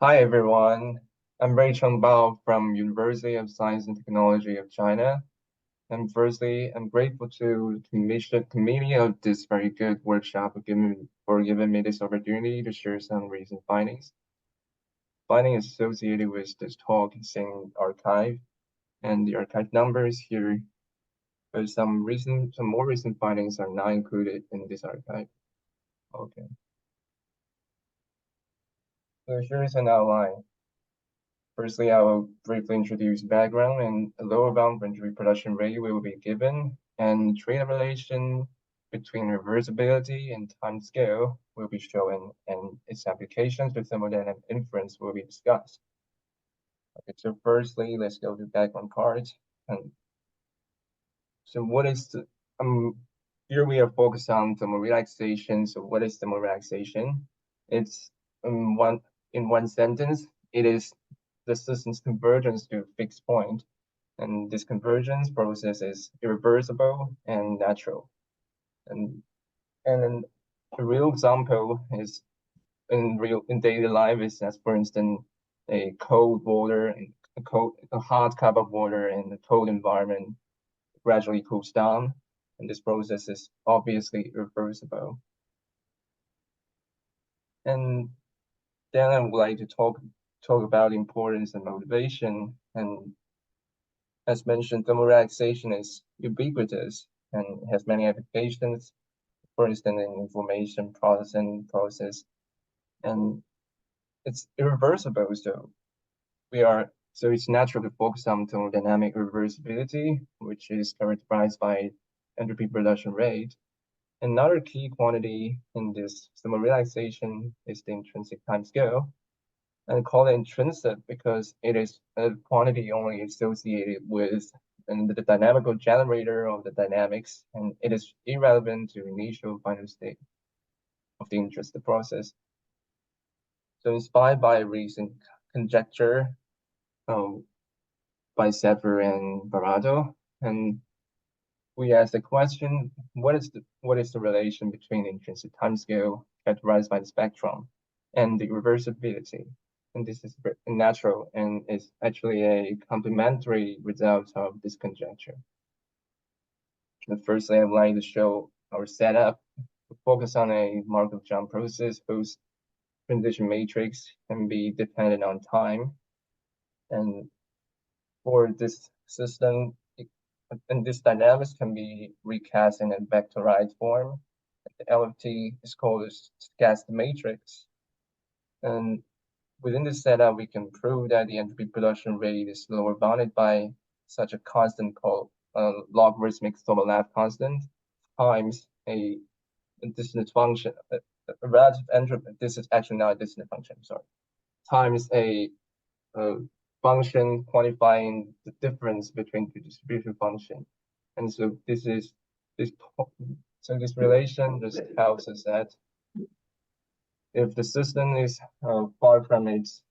Hi everyone, I'm Ruicheng Bao from University of Science and Technology of China. And firstly, I'm grateful to the committee of this very good workshop for giving me this opportunity to share some recent findings. Findings associated with this talk is in archive, and the archive numbers here, but some more recent findings are not included in this archive. Okay, so here's an outline. Firstly, I will briefly introduce background and a lower bound range reproduction rate will be given, and trade relation between reversibility and time scale will be shown, and its applications to thermodynamic inference will be discussed. Okay, so firstly, let's go to background part. And so what is the, here we are focused on thermal relaxation. So what is thermal relaxation? It's in one sentence, it is the system's convergence to a fixed point, and this convergence process is irreversible and natural. And then a real example is in daily life is as for instance a cold water and a hot cup of water in a cold environment gradually cools down, and this process is obviously irreversible. And then I would like to talk about importance and motivation. And as mentioned, thermal relaxation is ubiquitous and has many applications, for instance, in information processing process, and it's irreversible. So it's natural to focus on thermodynamic reversibility, which is characterized by entropy production rate. Another key quantity in this thermal relaxation is the intrinsic time scale, and call it intrinsic because it is a quantity only associated with the dynamical generator of the dynamics, and it is irrelevant to initial final state of the intrinsic process. So inspired by recent conjecture by Sefer and Barato, and we asked the question, what is the relation between the intrinsic timescale characterized by the spectrum and the reversibility? And this is natural and is actually a complementary result of this conjecture. And firstly, I would like to show our setup. We focus on a Markov jump process whose transition matrix can be dependent on time. And for this system, and this dynamics can be recast in a vectorized form. The LFT is called a stochastic matrix. And within this setup, we can prove that the entropy production rate is lower bounded by such a constant called logarithmic Sobolev constant times a distance function, a relative entropy. This is actually not a distance function, sorry, times a function quantifying the difference between the distribution function. And so this relation just tells us that if the system is far from its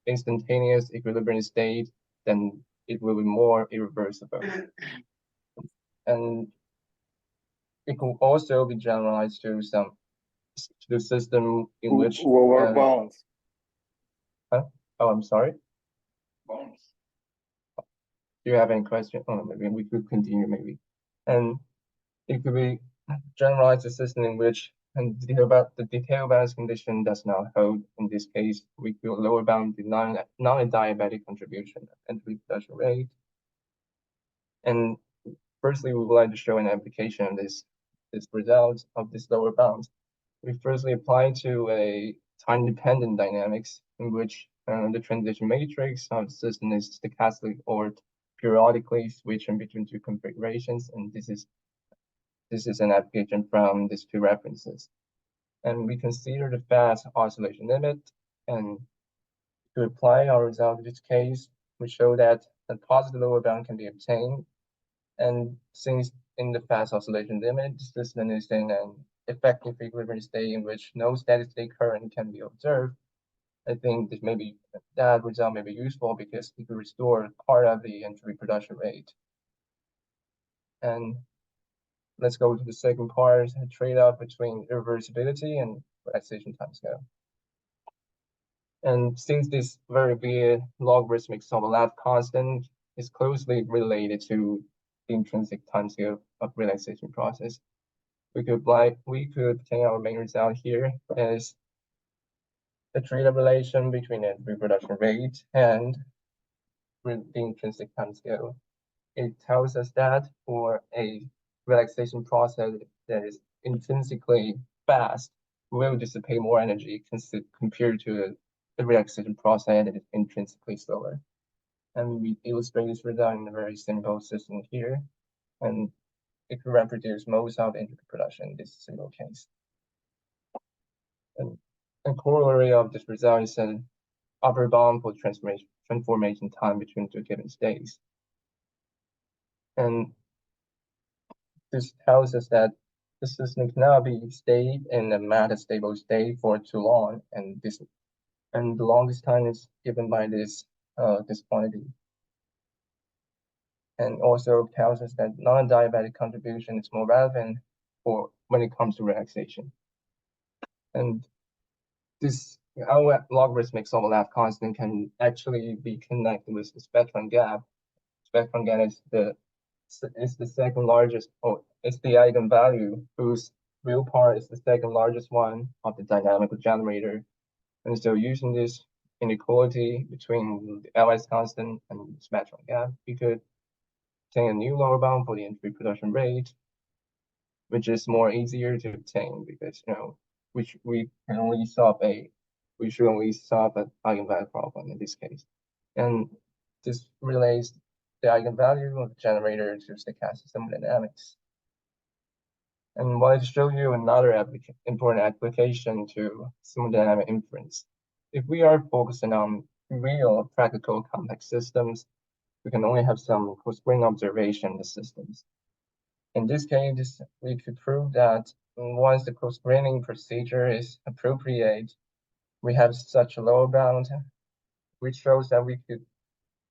instantaneous equilibrium state, then it will be more irreversible. And it could also be generalized to the system in which lower bounds. Oh, I'm sorry. Bounds. Do you have any question? Oh, maybe we could continue maybe. And it could be generalized a system in which the detail balance condition does not hold. In this case, we could lower bound the non-adiabatic contribution and reproduction rate. And firstly, we would like to show an application of this result of this lower bound. We firstly apply to a time-dependent dynamics in which the transition matrix of the system is stochastic or periodically switching between two configurations, and this is an application from these two references. And we consider the fast oscillation limit, and to apply our result to this case, we show that a positive lower bound can be obtained. And since in the fast oscillation limit, the system is in an effective equilibrium state in which no steady state current can be observed, I think that result may be useful because it could restore part of the entropy production rate. And let's go to the second part, a trade-off between irreversibility and relaxation timescale. And since this very weird logarithmic overlap constant is closely related to the intrinsic timescale of relaxation process, we could obtain our main result here as the trade-off relation between the reproduction rate and the intrinsic timescale. It tells us that for a relaxation process that is intrinsically fast, will dissipate more energy compared to the relaxation process that is intrinsically slower. And we illustrate this result in a very simple system here. And it could reproduce most of the entropy production in this single case. And a corollary of this result is an upper bound for transformation time between two given states. And this tells us that the system cannot be stayed in a metastable state for too long, and the longest time is given by this quantity. And also tells us that non-diabatic contribution is more relevant for when it comes to relaxation. And our logarithmic overlap constant can actually be connected with the spectrum gap. Spectrum gap is the second largest, or it's the eigenvalue whose real part is the second largest one of the dynamical generator. And so using this inequality between the LS constant and the spectrum gap, we could obtain a new lower bound for the entropy production rate, which is more easier to obtain because we should only solve an eigenvalue problem in this case. And this relates the eigenvalue of the generator to stochastic thermodynamics. And I wanted to show you another important application to thermodynamic inference. If we are focusing on real practical complex systems, we can only have some coarse-graining observation in the systems. In this case, we could prove that once the coarse-graining procedure is appropriate, we have such a lower bound, which shows that we could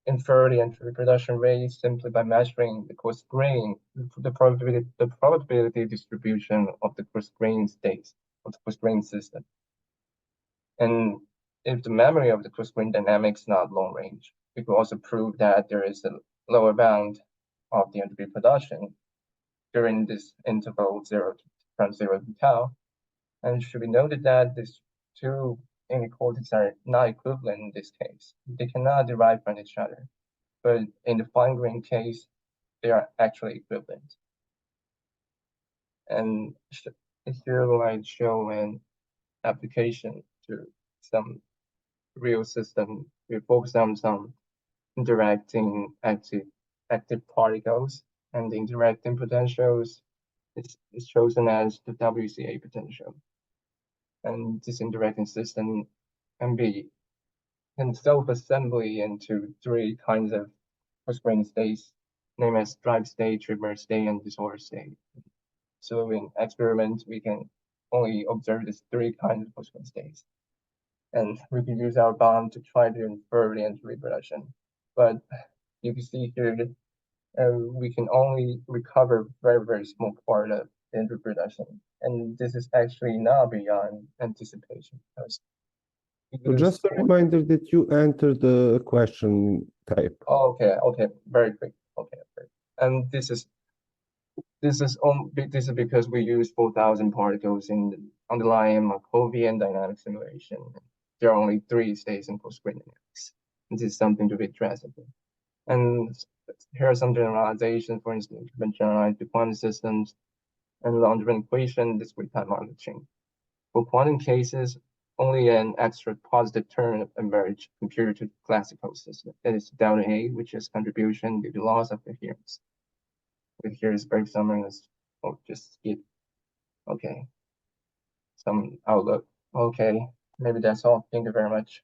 infer the entropy production rate simply by measuring the coarse-graining, the probability distribution of the coarse-graining states of the coarse-graining system. And if the memory of the coarse-graining dynamics is not long range, we could also prove that there is a lower bound of the entropy production during this interval from 0 to tau. And it should be noted that these two inequalities are not equivalent in this case. They cannot derive from each other. But in the fine-grained case, they are actually equivalent. And here I show an application to some real system. We focus on some interacting active particles, and the interacting potentials is chosen as the WCA potential. And this interacting system can self-assembly into three kinds of coarse-graining states, named as drive state, triplet state, and disorder state. So in experiment, we can only observe these three kinds of coarse-graining states. And we can use our bond to try to infer the entropy production. But you can see here that we can only recover very, very small part of the entropy production. And this is actually not beyond anticipation. So just a reminder that you entered the question type. Oh, okay, very quick. Okay, and this is because we use 4,000 particles in the underlying Markovian dynamic simulation. There are only 3 states in coarse-graining dynamics. This is something to be addressed. And here are some generalizations. For instance, we can generalize the quantum systems and the Landry equation, discrete time chain. For quantum cases, only an extra positive term emerged compared to the classical system. That is delta A, which is contribution due to loss of coherence. Here is very summary. Let's just skip. Okay. Some outlook. Okay. Maybe that's all. Thank you very much.